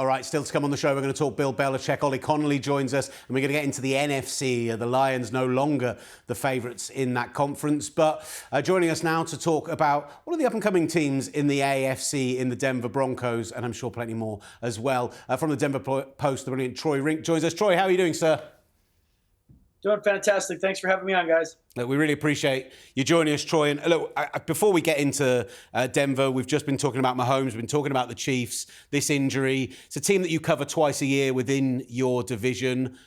All right, still to come on the show, we're going to talk Bill Belichick. Ollie Connolly joins us, and we're going to get into the NFC. The Lions no longer the favourites in that conference. But joining us now to talk about one of the up-and-coming teams in the AFC in the Denver Broncos, and I'm sure plenty more as well. From the Denver Post, the brilliant Troy Renck joins us. Troy, how are you doing, sir? Doing fantastic. Thanks for having me on, guys. Look, we really appreciate you joining us, Troy. And look, before we get into Denver, we've just been talking about Mahomes. We've been talking about the Chiefs, this injury. It's a team that you cover twice a year within your division.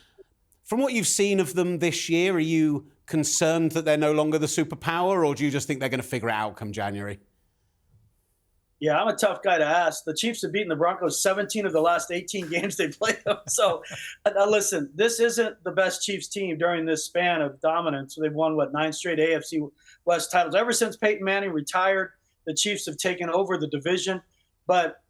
From what you've seen of them this year, are you concerned that they're no longer the superpower, or do you just think they're going to figure it out come January? Yeah, I'm a tough guy to ask. The Chiefs have beaten the Broncos 17 of the last 18 games they played them. So, listen, this isn't the best Chiefs team during this span of dominance. They've won, 9 straight AFC West titles. Ever since Peyton Manning retired, the Chiefs have taken over the division. But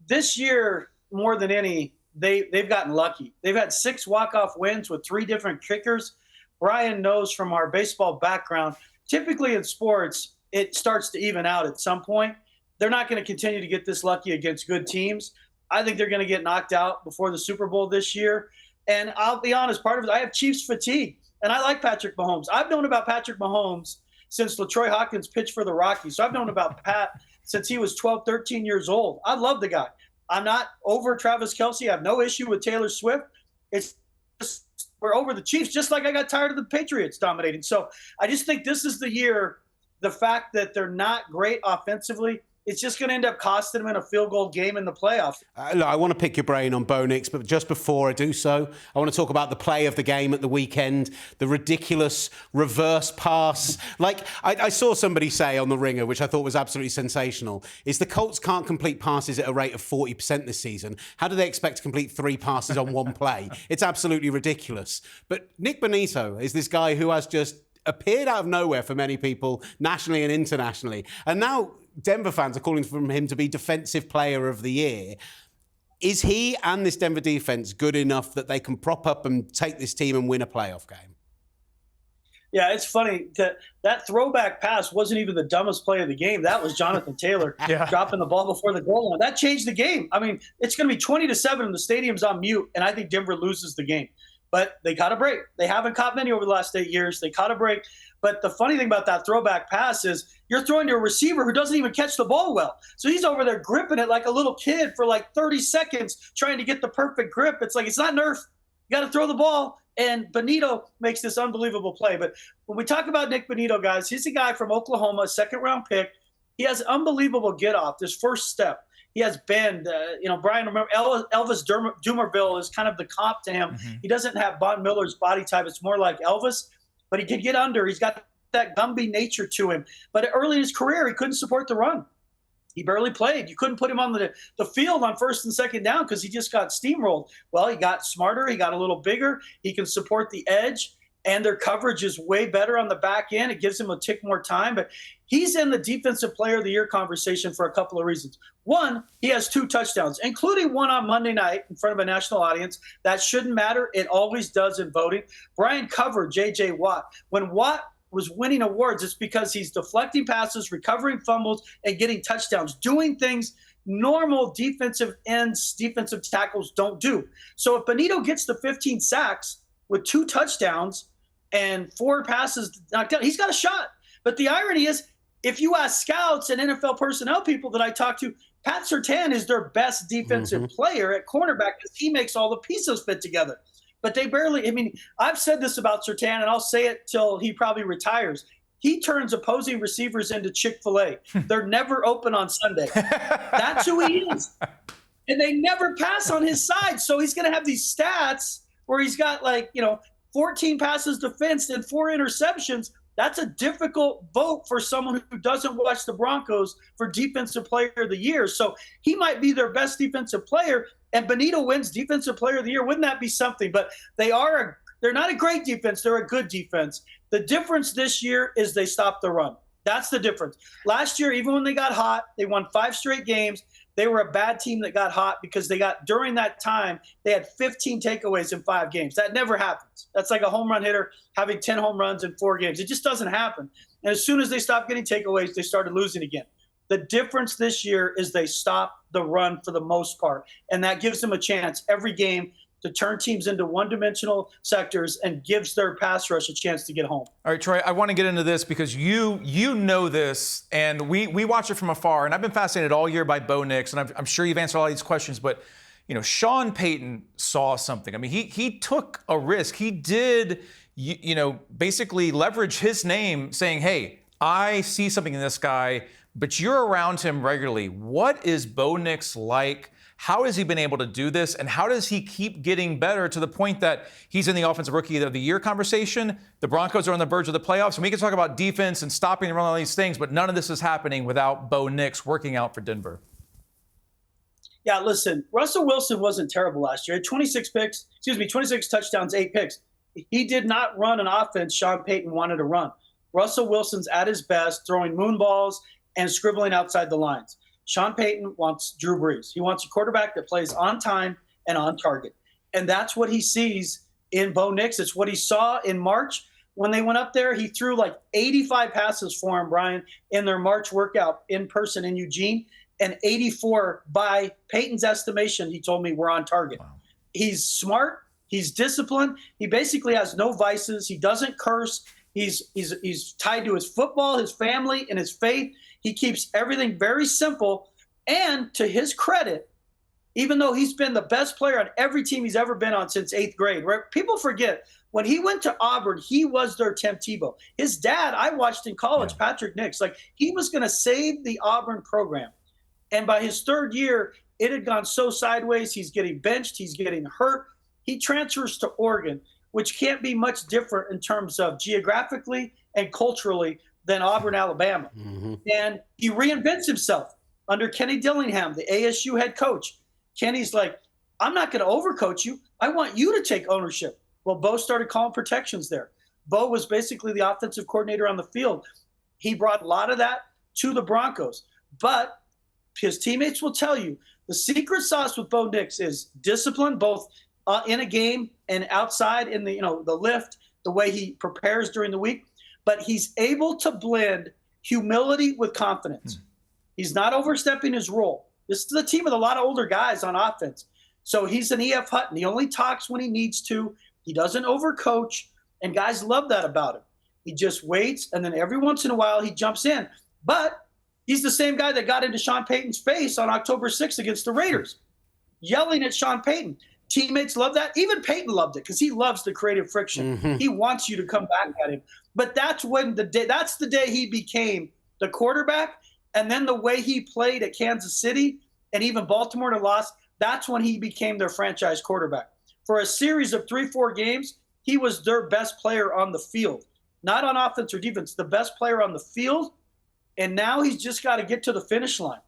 this year, more than any, they've gotten lucky. They've had 6 walk-off wins with 3 different kickers. Brian knows from our baseball background, typically in sports, it starts to even out at some point. They're not going to continue to get this lucky against good teams. I think they're going to get knocked out before the Super Bowl this year. And I'll be honest, part of it, I have Chiefs fatigue. And I like Patrick Mahomes. I've known about Patrick Mahomes since LaTroy Hawkins pitched for the Rockies. So I've known about Pat since he was 12, 13 years old. I love the guy. I'm not over Travis Kelce. I have no issue with Taylor Swift. It's just, we're over the Chiefs, just like I got tired of the Patriots dominating. So I just think this is the year, the fact that they're not great offensively, it's just going to end up costing them in a field goal game in the playoffs. Look, I want to pick your brain on Bo Nix, but just before I do so, I want to talk about the play of the game at the weekend, the ridiculous reverse pass. Like, I saw somebody say on The Ringer, which I thought was absolutely sensational, is the Colts can't complete passes at a rate of 40% this season. How do they expect to complete 3 passes on one play? It's absolutely ridiculous. But Nick Bonito is this guy who has just appeared out of nowhere for many people, nationally and internationally. And now Denver fans are calling for him to be Defensive Player of the Year. Is he and this Denver defense good enough that they can prop up and take this team and win a playoff game? Yeah, it's funny that throwback pass wasn't even the dumbest play of the game. That was Jonathan Taylor dropping the ball before the goal line. That changed the game. I mean, it's going to be 20-7 and the stadium's on mute, and I think Denver loses the game. But they caught a break. They haven't caught many over the last 8 years. They caught a break. But the funny thing about that throwback pass is you're throwing to a receiver who doesn't even catch the ball well. So he's over there gripping it like a little kid for like 30 seconds trying to get the perfect grip. It's like, it's not Nerf. You got to throw the ball. And Bonito makes this unbelievable play. But when we talk about Nick Bonito, guys, he's a guy from Oklahoma, a second-round pick. He has unbelievable get-off, this first step. He has bend. Brian, remember, Elvis Dumerville is kind of the comp to him. Mm-hmm. He doesn't have Von Miller's body type. It's more like Elvis, but he can get under. He's got that Gumby nature to him. But early in his career, he couldn't support the run. He barely played. You couldn't put him on the field on first and second down because he just got steamrolled. Well, he got smarter. He got a little bigger. He can support the edge. And their coverage is way better on the back end. It gives him a tick more time. But he's in the Defensive Player of the Year conversation for a couple of reasons. One, he has 2 touchdowns, including one on Monday night in front of a national audience. That shouldn't matter. It always does in voting. Brian covered J.J. Watt. When Watt was winning awards, it's because he's deflecting passes, recovering fumbles, and getting touchdowns, doing things normal defensive ends, defensive tackles don't do. So if Bonito gets the 15 sacks with 2 touchdowns, and 4 passes knocked out, he's got a shot. But the irony is, if you ask scouts and NFL personnel people that I talk to, Pat Surtain is their best defensive player at cornerback because he makes all the pieces fit together. But they barely, I've said this about Surtain, and I'll say it till he probably retires. He turns opposing receivers into Chick-fil-A. They're never open on Sunday. That's who he is. And they never pass on his side. So he's going to have these stats where he's got 14 passes defensed and 4 interceptions. That's a difficult vote for someone who doesn't watch the Broncos for Defensive Player of the Year. So he might be their best defensive player, and Bonito wins Defensive Player of the Year. Wouldn't that be something? But they're not a great defense. They're a good defense. The difference this year is they stopped the run. That's the difference. Last year, even when they got hot, they won 5 straight games. They were a bad team that got hot because during that time, they had 15 takeaways in 5 games. That never happens. That's like a home run hitter having 10 home runs in 4 games. It just doesn't happen. And as soon as they stopped getting takeaways, they started losing again. The difference this year is they stop the run for the most part, and that gives them a chance every game to turn teams into one-dimensional sectors and gives their pass rush a chance to get home. All right, Troy, I want to get into this because you know this, and we watch it from afar, and I've been fascinated all year by Bo Nix, and I'm sure you've answered all these questions, but Sean Payton saw something. I mean, he took a risk. He did, basically leverage his name saying, hey, I see something in this guy, but you're around him regularly. What is Bo Nix like? How has he been able to do this? And how does he keep getting better to the point that he's in the Offensive Rookie of the Year conversation? The Broncos are on the verge of the playoffs. And we can talk about defense and stopping and running all these things, but none of this is happening without Bo Nix working out for Denver. Yeah, listen, Russell Wilson wasn't terrible last year. He had 26 touchdowns, 8 picks. He did not run an offense Sean Payton wanted to run. Russell Wilson's at his best, throwing moon balls and scribbling outside the lines. Sean Payton wants Drew Brees. He wants a quarterback that plays on time and on target. And that's what he sees in Bo Nix. It's what he saw in March when they went up there. He threw like 85 passes for him, Brian, in their March workout in person in Eugene. And 84, by Payton's estimation, he told me, were on target. Wow. He's smart. He's disciplined. He basically has no vices. He doesn't curse. He's tied to his football, his family, and his faith. He keeps everything very simple. And to his credit, even though he's been the best player on every team he's ever been on since 8th grade, right? People forget, when he went to Auburn, he was their Tim Tebow. His dad, I watched in college, Patrick Nix, like he was going to save the Auburn program. And by his 3rd year, it had gone so sideways. He's getting benched. He's getting hurt. He transfers to Oregon, which can't be much different in terms of geographically and culturally than Auburn, Alabama. Mm-hmm. And he reinvents himself under Kenny Dillingham, the ASU head coach. Kenny's like, I'm not going to overcoach you. I want you to take ownership. Well, Bo started calling protections there. Bo was basically the offensive coordinator on the field. He brought a lot of that to the Broncos. But his teammates will tell you the secret sauce with Bo Nix is discipline, both in a game and outside in the the lift, the way he prepares during the week. But he's able to blend humility with confidence. He's not overstepping his role. This is a team with a lot of older guys on offense. So he's an E.F. Hutton. He only talks when he needs to. He doesn't overcoach, and guys love that about him. He just waits, and then every once in a while he jumps in. But he's the same guy that got into Sean Payton's face on October 6th against the Raiders, yelling at Sean Payton. Teammates love that. Even Payton loved it because he loves the creative friction. Mm-hmm. He wants you to come back at him. But that's the day he became the quarterback. And then the way he played at Kansas City and even Baltimore to loss, that's when he became their franchise quarterback. For a series of 3-4 games, he was their best player on the field. Not on offense or defense, the best player on the field. And now he's just got to get to the finish line.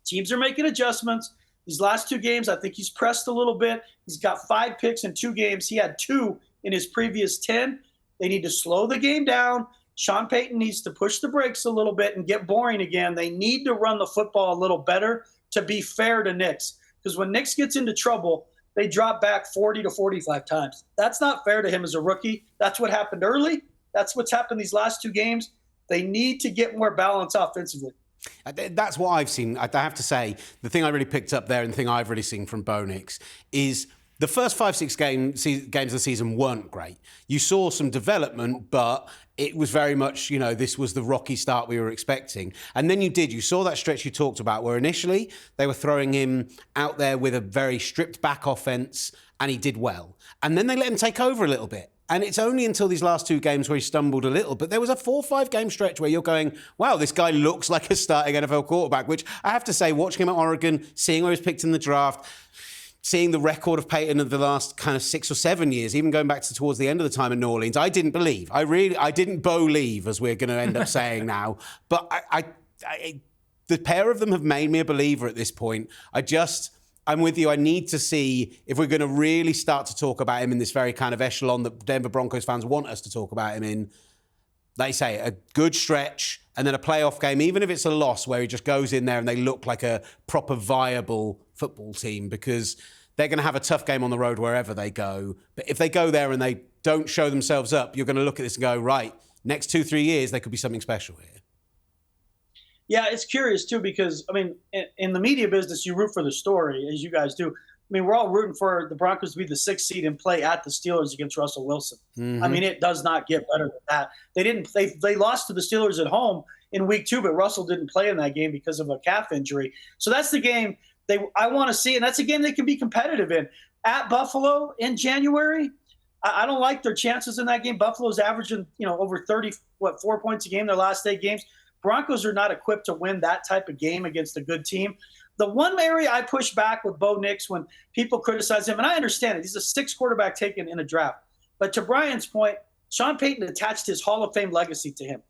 Teams are making adjustments. These last 2 games, I think he's pressed a little bit. He's got 5 picks in 2 games. He had 2 in his previous 10. They need to slow the game down. Sean Payton needs to push the brakes a little bit and get boring again. They need to run the football a little better to be fair to Nix. Because when Nix gets into trouble, they drop back 40 to 45 times. That's not fair to him as a rookie. That's what happened early. That's what's happened these last 2 games. They need to get more balance offensively. That's what I've seen. I have to say, the thing I really picked up there and the thing I've really seen from Bo Nix is the first 5-6 games of the season weren't great. You saw some development, but it was very much, this was the rocky start we were expecting. And then you saw that stretch you talked about where initially they were throwing him out there with a very stripped back offense and he did well. And then they let him take over a little bit. And it's only until these last 2 games where he stumbled a little. But there was a 4-5 game stretch where you're going, wow, this guy looks like a starting NFL quarterback, which I have to say, watching him at Oregon, seeing where he was picked in the draft, seeing the record of Peyton of the last kind of 6 or 7 years, even going back to towards the end of the time in New Orleans, I didn't believe. I didn't believe, as we're going to end up saying now. But the pair of them have made me a believer at this point. I'm with you. I need to see if we're going to really start to talk about him in this very kind of echelon that Denver Broncos fans want us to talk about him in. They say a good stretch and then a playoff game, even if it's a loss where he just goes in there and they look like a proper viable football team, because they're going to have a tough game on the road wherever they go. But if they go there and they don't show themselves up, you're going to look at this and go, right, next 2-3 years, they could be something special here. Yeah, it's curious too because I mean, in the media business, you root for the story as you guys do. I mean, we're all rooting for the Broncos to be the 6th seed and play at the Steelers against Russell Wilson. I mean, it does not get better than that. They lost to the Steelers at home in week 2, but Russell didn't play in that game because of a calf injury. So that's the game I want to see, and that's a game they can be competitive in. At Buffalo in January, I don't like their chances in that game. Buffalo's averaging, over 4 points a game their last 8 games. Broncos are not equipped to win that type of game against a good team. The one area I push back with Bo Nix when people criticize him, and I understand it, he's a 6th quarterback taken in a draft. But to Brian's point, Sean Payton attached his Hall of Fame legacy to him.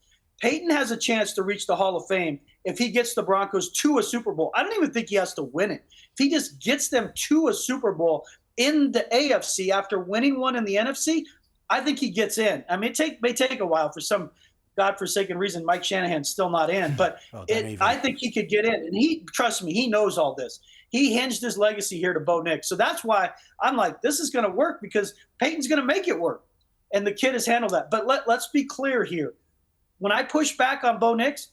Payton has a chance to reach the Hall of Fame if he gets the Broncos to a Super Bowl. I don't even think he has to win it. If he just gets them to a Super Bowl in the AFC after winning one in the NFC, I think he gets in. I mean, it may take a while for some godforsaken reason. Mike Shanahan's still not in, but I think he could get in. And trust me, he knows all this. He hinged his legacy here to Bo Nix. So that's why I'm like, this is going to work because Peyton's going to make it work. And the kid has handled that. But let's be clear here. When I push back on Bo Nix,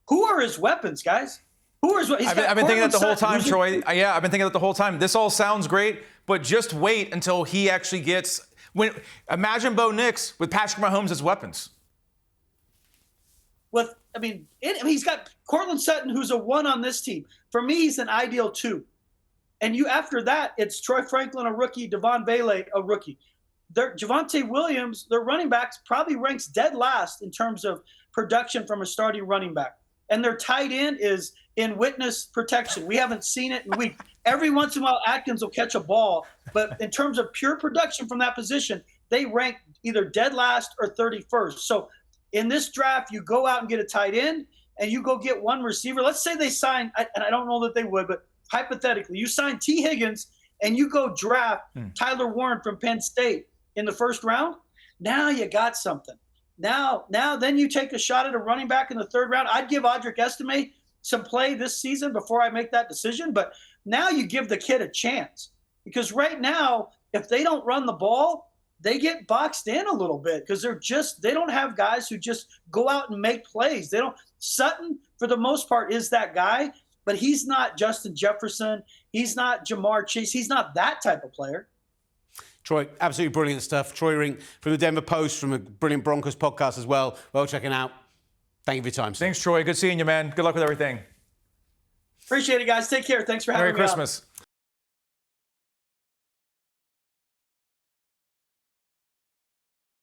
who are his weapons, guys? Who are his weapons? I've been thinking that the whole time, Troy. Yeah, I've been thinking that the whole time. This all sounds great, but just wait until he actually gets imagine Bo Nix with Patrick Mahomes as weapons. He's got Cortland Sutton, who's a 1 on this team. For me, he's an ideal 2. And after that, it's Troy Franklin, a rookie, Devon Bailey, a rookie. Javonte Williams, their running backs, probably ranks dead last in terms of production from a starting running back. And their tight end is in witness protection. We haven't seen it in weeks. Every once in a while, Atkins will catch a ball. But in terms of pure production from that position, they rank either dead last or 31st. So in this draft, you go out and get a tight end, and you go get one receiver. Let's say they sign, and I don't know that they would, but hypothetically, you sign T. Higgins, and you go draft Tyler Warren from Penn State in the 1st round. Now you got something. Now, then you take a shot at a running back in the 3rd round. I'd give Audric Estime some play this season before I make that decision. But now you give the kid a chance because right now, if they don't run the ball, they get boxed in a little bit because they don't have guys who just go out and make plays. Sutton, for the most part, is that guy, but he's not Justin Jefferson. He's not Jamar Chase. He's not that type of player. Troy, absolutely brilliant stuff. Troy Renck from the Denver Post, from a brilliant Broncos podcast as well. Well checking out. Thank you for your time, sir. Thanks, Troy. Good seeing you, man. Good luck with everything. Appreciate it, guys. Take care. Thanks for having me on. Merry Christmas.